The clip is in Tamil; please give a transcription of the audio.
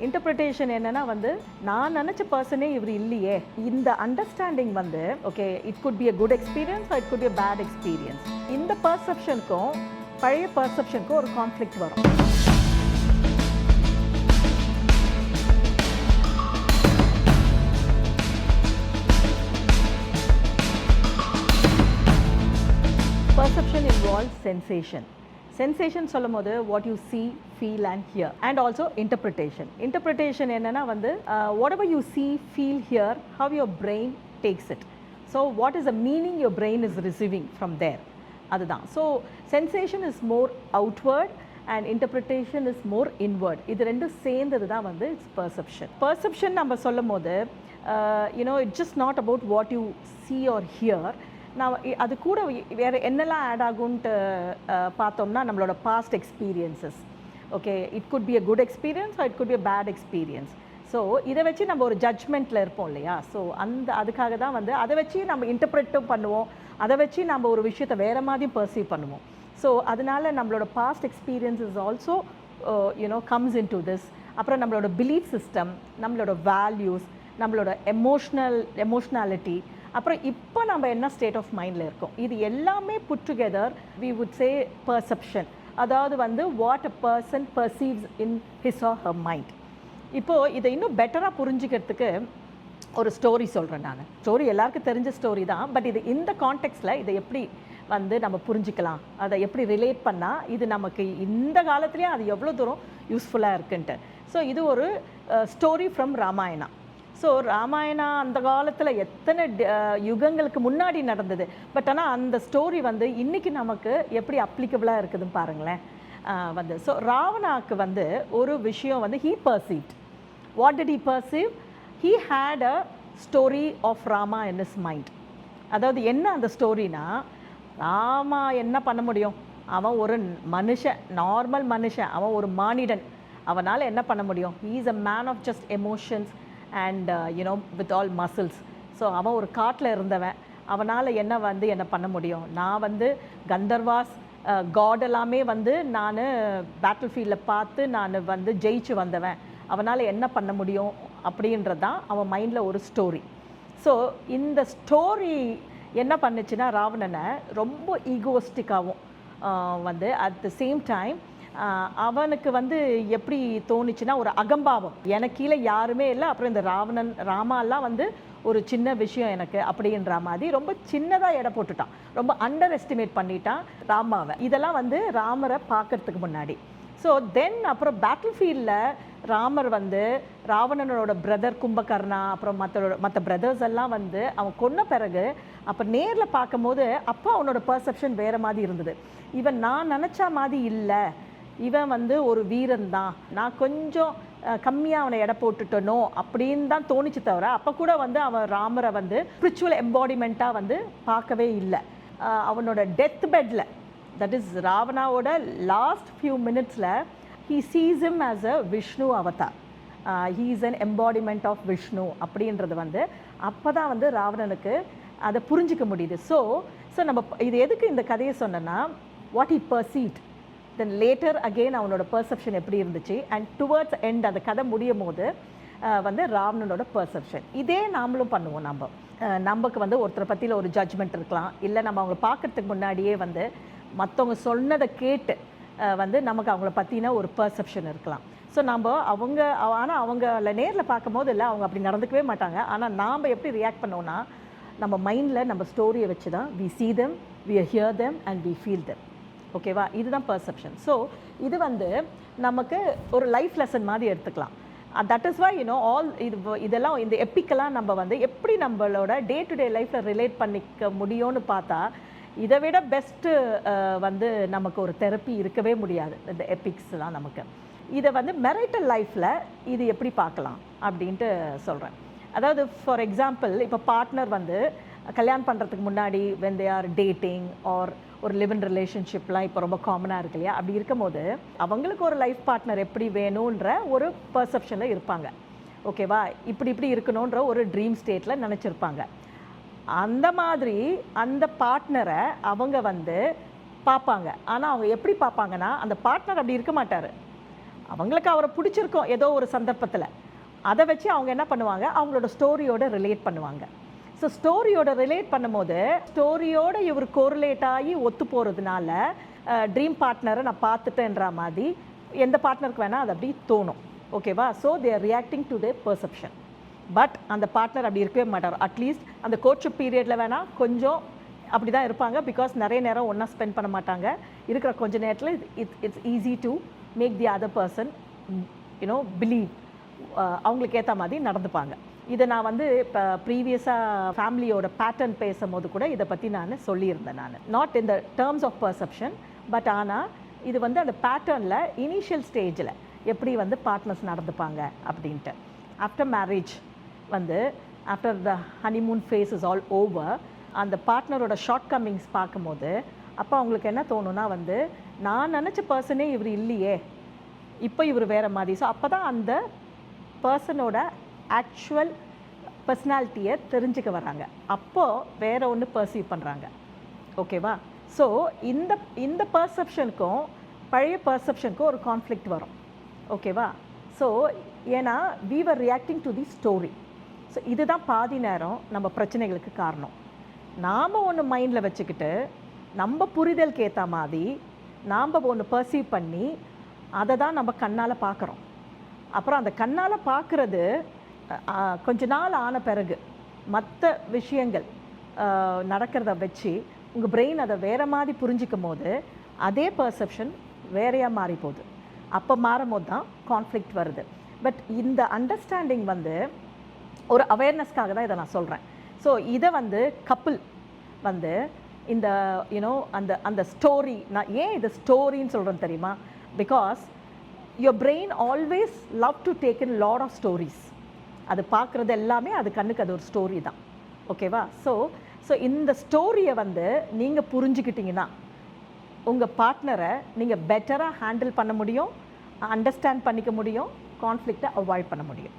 இன்டர்பிரிட்டேஷன் என்னன்னா வந்து நான் நினச்ச பர்சனே இவர் இல்லையே, இந்த அண்டர்ஸ்டாண்டிங் வந்து okay it could be a good experience or it could be a bad experience. இந்த பர்செப்ஷனுக்கும் பழைய பர்செப்ஷனுக்கும் ஒரு கான்ஃப்ளிக்ட் வரும். Perception involves sensation. Sensation சொல்லும் போது what you see, feel and hear, and also interpretation. Interpretation என்னன்னா வந்து whatever you see, feel, hear, how your brain takes it. So what is the meaning your brain is receiving from there, அதுதான். So sensation is more outward and interpretation is more inward. இது ரெண்டும் சேர்ந்தது தான் வந்து it's perception. Perception நம்ம சொல்லும் போது it's just not about what you see or hear. நான் அது கூட வேறு என்னெல்லாம் ஆட் ஆகும்ன்ட்டு பார்த்தோம்னா நம்மளோட past experiences. Okay it could be a good experience or it could be a bad experience. So இதை வச்சு நம்ம ஒரு ஜட்ஜ்மெண்ட்டில் இருப்போம் இல்லையா. ஸோ அதுக்காக தான் வந்து அதை வச்சு நம்ம இன்டர்பிரட்டும் பண்ணுவோம், அதை வச்சு நம்ம ஒரு விஷயத்தை வேறு மாதிரியும் பர்சீவ் பண்ணுவோம். ஸோ அதனால நம்மளோட past experience is also comes in to this. அப்புறம் நம்மளோட பிலீஃப் சிஸ்டம், நம்மளோட வேல்யூஸ், நம்மளோட எமோஷ்னாலிட்டி, அப்புறம் இப்போ நம்ம என்ன ஸ்டேட் ஆஃப் மைண்டில் இருக்கோம், இது எல்லாமே put together we would say perception. அதாவது வந்து what a person perceives in his or her mind. இப்போது இதை இன்னும் பெட்டராக புரிஞ்சுக்கிறதுக்கு ஒரு ஸ்டோரி சொல்கிறேன். நான் ஸ்டோரி எல்லாருக்கும் தெரிஞ்ச ஸ்டோரி தான், பட் இது இந்த கான்டெக்ஸ்டில் இதை எப்படி வந்து நம்ம புரிஞ்சிக்கலாம், அதை எப்படி ரிலேட் பண்ணால் இது நமக்கு இந்த காலத்துலேயும் அது எவ்வளோ தூரம் யூஸ்ஃபுல்லாக இருக்குன்ட்டு. ஸோ இது ஒரு story from Ramayana. So Ramayana அந்த காலத்தில் எத்தனை யுகங்களுக்கு முன்னாடி நடந்தது, பட் ஆனால் அந்த ஸ்டோரி வந்து இன்றைக்கி நமக்கு எப்படி அப்ளிகபிளாக இருக்குதுன்னு பாருங்களேன். வந்து ஸோ ராவணாவுக்கு வந்து ஒரு விஷயம் வந்து he perceived. What did he perceive? He had a story of Rama in his mind. அதாவது என்ன அந்த ஸ்டோரினா, ராமா என்ன பண்ண முடியும், அவன் ஒரு மனுஷன், நார்மல் மனுஷன், அவன் ஒரு மானிடன், அவனால் என்ன பண்ண முடியும், he is a man of just emotions and with all muscles. So அவன் ஒரு காட்டில் இருந்தவன், அவனால் என்ன பண்ண முடியும், நான் வந்து கந்தர்வாஸ் காட் எல்லாமே வந்து நான் பேட்டில் ஃபீல்டில் பார்த்து நான் வந்து ஜெயிச்சு வந்தவன், அவனால் என்ன பண்ண முடியும் அப்படின்றது தான் அவன் மைண்டில் ஒரு ஸ்டோரி. ஸோ இந்த ஸ்டோரி என்ன பண்ணுச்சுன்னா ராவணனை ரொம்ப ஈகோஸ்டிக்காகவும் வந்து அட் த சேம் டைம் அவனுக்கு வந்து எப்படி தோணுச்சுன்னா ஒரு அகம்பாவம், எனக்கு கீழே யாருமே இல்லை, அப்புறம் இந்த ராமாலாம் வந்து ஒரு சின்ன விஷயம் எனக்கு அப்படின்ற மாதிரி ரொம்ப சின்னதாக எடை போட்டுட்டான், ரொம்ப அண்டர் எஸ்டிமேட் பண்ணிட்டான் ராமாவை. இதெல்லாம் வந்து ராமரை பார்க்கறதுக்கு முன்னாடி. ஸோ தென் அப்புறம் பேட்டில் ஃபீல்டில் ராமர் வந்து ராவணனோட பிரதர் கும்பகர்ணா, அப்புறம் மற்ற பிரதர்ஸ் எல்லாம் வந்து அவன் கொன்ன பிறகு அப்போ நேரில் பார்க்கும் போது அப்போ அவனோட பர்செப்ஷன் வேறு மாதிரி இருந்தது. இவன் நான் நினச்சா மாதிரி இல்லை, இவன் வந்து ஒரு வீரன் தான், நான் கொஞ்சம் கம்மியாக அவனை எடை போட்டுட்டனோ அப்படின்னு தான் தோணிச்சு தவிர அப்போ கூட வந்து அவன் ராமரை வந்து ஸ்பிரிச்சுவல் எம்பாடிமெண்ட்டாக வந்து பார்க்கவே இல்லை. அவனோட டெத் பெட்டில், தட் இஸ் ராவணாவோட லாஸ்ட் ஃபியூ மினிட்ஸில் he sees him as a Vishnu Avatar. he is an embodiment of Vishnu அப்படின்றது வந்து அப்போ தான் வந்து ராவணனுக்கு அதை புரிஞ்சிக்க முடியுது. ஸோ நம்ம இது எதுக்கு இந்த கதையை சொன்னேன்னா, what he perceived, then later again அவனோட பர்செப்ஷன் எப்படி இருந்துச்சு, அண்ட் டுவர்ட்ஸ் எண்ட் அந்த கதை முடியும் போது வந்து ராவணனோட பர்செப்ஷன். இதே நாமளும் பண்ணுவோம். நமக்கு வந்து ஒருத்தரை பற்றியில் ஒரு ஜட்ஜ்மெண்ட் இருக்கலாம், இல்லை நம்ம அவங்கள பார்க்கறதுக்கு முன்னாடியே வந்து மற்றவங்க சொன்னதை கேட்டு வந்து நமக்கு அவங்கள பற்றின ஒரு பர்செப்ஷன் இருக்கலாம். ஸோ ஆனால் அவங்கள நேரில் பார்க்கும் போது இல்லை, அவங்க அப்படி நடந்துக்கவே மாட்டாங்க. ஆனால் நாம் எப்படி ரியாக்ட் பண்ணோன்னா, நம்ம மைண்டில் நம்ம ஸ்டோரியை வச்சு தான் we see them, we hear them and we feel them. ஓகேவா, இதுதான் பர்செப்ஷன். ஸோ இது வந்து நமக்கு ஒரு லைஃப் லெசன் மாதிரி எடுத்துக்கலாம். தட் இஸ் வை ஆல் இதெல்லாம் இந்த எப்பிக்கெல்லாம் நம்ம வந்து எப்படி நம்மளோட டே டு டே லைஃப்பில் ரிலேட் பண்ணிக்க முடியும்னு பார்த்தா, இதை விட பெஸ்ட்டு வந்து நமக்கு ஒரு தெரப்பி இருக்கவே முடியாது இந்த எப்பிக்ஸ்லாம். நமக்கு இதை வந்து மெரிட்டல் லைஃப்பில் இது எப்படி பார்க்கலாம் அப்படின்ட்டு சொல்கிறேன். அதாவது ஃபார் எக்ஸாம்பிள், இப்போ பார்ட்னர் வந்து கல்யாணம் பண்ணுறதுக்கு முன்னாடி when they are dating or ஒரு லிவ் இன் ரிலேஷன்ஷிப்லாம் இப்போ ரொம்ப காமனாக இருக்கு இல்லையா, அப்படி இருக்கும்போது அவங்களுக்கு ஒரு லைஃப் பார்ட்னர் எப்படி வேணுன்ற ஒரு பர்செப்ஷனில் இருப்பாங்க. ஓகேவா, இப்படி இருக்கணுன்ற ஒரு ட்ரீம் ஸ்டேட்டில் நினச்சிருப்பாங்க. அந்த மாதிரி அந்த பார்ட்னரை அவங்க வந்து பார்ப்பாங்க. ஆனால் அவங்க எப்படி பார்ப்பாங்கன்னா, அந்த பார்ட்னர் அப்படி இருக்க மாட்டார், அவங்களுக்கு அவரை பிடிச்சிருக்கும் ஏதோ ஒரு சந்தர்ப்பத்தில், அதை வச்சு அவங்க என்ன பண்ணுவாங்க, அவங்களோட ஸ்டோரியோட ரிலேட் பண்ணுவாங்க. ஸோ ஸ்டோரியோட ரிலேட் பண்ணும்போது ஸ்டோரியோட இவர் கோரிலேட் ஆகி ஒத்து போகிறதுனால ட்ரீம் பார்ட்னரை நான் பார்த்துட்டேன்ற மாதிரி எந்த பார்ட்னருக்கு வேணால் அது அப்படி தோணும். ஓகேவா? So they are reacting to their perception. But அந்த பார்ட்னர் அப்படி இருக்கவே மாட்டார். அட்லீஸ்ட் அந்த கோட்ஷிப் பீரியடில் வேணால் கொஞ்சம் அப்படி தான் இருப்பாங்க. பிகாஸ் நிறைய நேரம் ஒன்றா ஸ்பெண்ட் பண்ண மாட்டாங்க. இருக்கிற கொஞ்ச நேரத்தில் it's easy to make the other person believe, அவங்களுக்கு ஏற்ற மாதிரி நடந்துப்பாங்க. இதை நான் வந்து இப்போ ப்ரீவியஸாக ஃபேமிலியோட பேட்டர்ன் பேசும்போது கூட இதை பற்றி நான் சொல்லியிருந்தேன். நான் not in the terms of perception, but ஆனால் இது வந்து அந்த பேட்டர்னில் இனிஷியல் ஸ்டேஜில் எப்படி வந்து பார்ட்னர்ஸ் நடந்துப்பாங்க அப்படின்ட்டு. ஆஃப்டர் மேரேஜ் வந்து after the honeymoon phase is all over, அந்த பார்ட்னரோட ஷார்ட் கம்மிங்ஸ் பார்க்கும்போது அப்போ அவங்களுக்கு என்ன தோணுன்னா வந்து நான் நினச்ச பர்சனே இவர் இல்லையே, இப்போ இவர் வேறு மாதிரி. ஸோ அப்போ தான் அந்த பர்சனோட ஆக்சுவல் பர்சனாலிட்டியை தெரிஞ்சுக்க வராங்க. அப்போது வேறு ஒன்று பர்சீவ் பண்ணுறாங்க. ஓகேவா? ஸோ இந்த பர்செப்ஷனுக்கும் பழைய பர்செப்ஷனுக்கும் ஒரு கான்ஃப்ளிக்ட் வரும். ஓகேவா? ஸோ ஏன்னா we were reacting to the story. So இதுதான் பாதி நேரம் நம்ம பிரச்சனைகளுக்கு காரணம். நாம் ஒன்று மைண்டில் வச்சுக்கிட்டு நம்ம புரிதலுக்கு ஏற்ற மாதிரி நாம் ஒன்று பர்சீவ் பண்ணி அதை தான் நம்ம கண்ணால் பார்க்குறோம். அப்புறம் அந்த கண்ணால் பார்க்குறது கொஞ்ச நாள் ஆன பிறகு மற்ற விஷயங்கள் நடக்கிறத வச்சு உங்கள் பிரெயின் அதை வேறு மாதிரி புரிஞ்சிக்கும் போது அதே பர்செப்ஷன் வேறையாக மாறி போகுது. அப்போ மாறும்போது தான் கான்ஃப்ளிக்ட் வருது. பட் இந்த அண்டர்ஸ்டாண்டிங் வந்து ஒரு அவேர்னஸ்க்காக தான் இதை நான் சொல்கிறேன். ஸோ இதை வந்து கப்புள் வந்து இந்த அந்த ஸ்டோரி, நான் ஏன் இது ஸ்டோரின்னு சொல்கிறேன்னு தெரியுமா? Because your brain always love to take in lot of stories. அது பார்க்குறது எல்லாமே அது கண்ணுக்கு அது ஒரு ஸ்டோரி தான். ஓகேவா? ஸோ இந்த ஸ்டோரியை வந்து நீங்கள் புரிஞ்சுக்கிட்டிங்கன்னா உங்கள் பார்ட்னரை நீங்கள் பெட்டராக ஹேண்டில் பண்ண முடியும், அண்டர்ஸ்டாண்ட் பண்ணிக்க முடியும், கான்ஃப்ளிக்டை அவாய்ட் பண்ண முடியும்.